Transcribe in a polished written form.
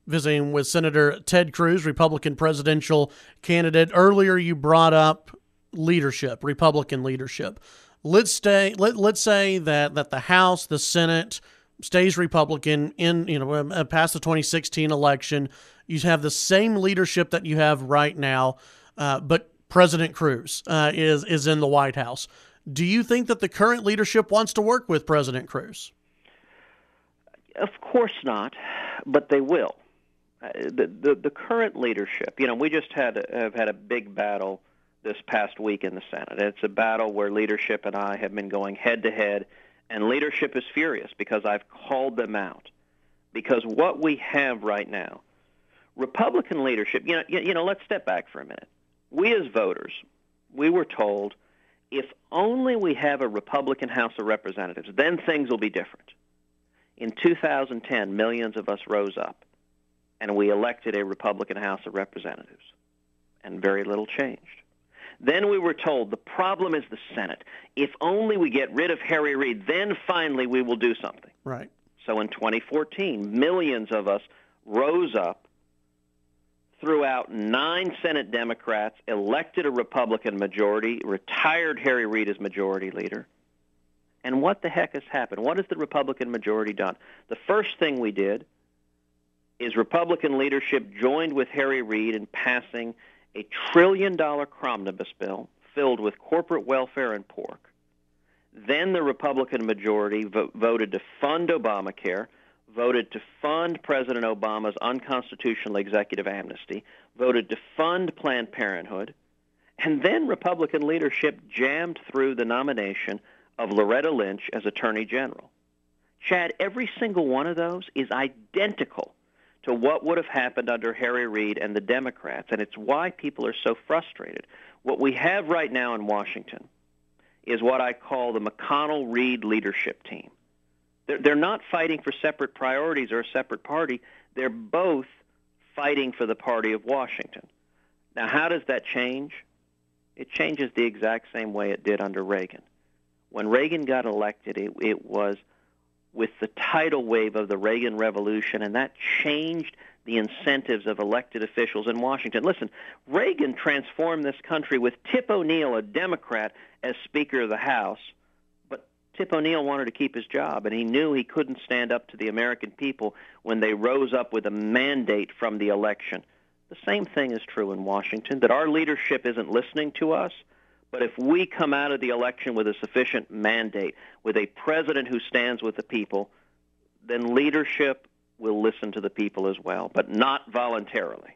visiting with Senator Ted Cruz, Republican presidential candidate. Earlier, you brought up leadership, Republican leadership. Let's say that the House, the Senate stays Republican past the 2016 election. You have the same leadership that you have right now, but President Cruz is in the White House. Do you think that the current leadership wants to work with President Cruz? Of course not, but they will. The current leadership, we just have had a big battle this past week in the Senate. It's a battle where leadership and I have been going head-to-head, and leadership is furious because I've called them out. Because what we have right now, Republican leadership, let's step back for a minute. We as voters, we were told, if only we have a Republican House of Representatives, then things will be different. In 2010, millions of us rose up, and we elected a Republican House of Representatives, and very little changed. Then we were told the problem is the Senate. If only we get rid of Harry Reid, then finally we will do something. Right. So in 2014, millions of us rose up, threw out 9 Senate Democrats, elected a Republican majority, retired Harry Reid as majority leader. And what the heck has happened? What has the Republican majority done? The first thing we did is Republican leadership joined with Harry Reid in passing a $1 trillion omnibus bill filled with corporate welfare and pork. Then the Republican majority voted to fund Obamacare, voted to fund President Obama's unconstitutional executive amnesty, voted to fund Planned Parenthood, and then Republican leadership jammed through the nomination of Loretta Lynch as Attorney General. Chad, every single one of those is identical to what would have happened under Harry Reid and the Democrats, and it's why people are so frustrated. What we have right now in Washington is what I call the McConnell-Reid leadership team. They're not fighting for separate priorities or a separate party. They're both fighting for the party of Washington. Now, how does that change? It changes the exact same way it did under Reagan. When Reagan got elected, it was with the tidal wave of the Reagan Revolution, and that changed the incentives of elected officials in Washington. Listen, Reagan transformed this country with Tip O'Neill, a Democrat, as Speaker of the House, but Tip O'Neill wanted to keep his job, and he knew he couldn't stand up to the American people when they rose up with a mandate from the election. The same thing is true in Washington, that our leadership isn't listening to us. But if we come out of the election with a sufficient mandate, with a president who stands with the people, then leadership will listen to the people as well, but not voluntarily.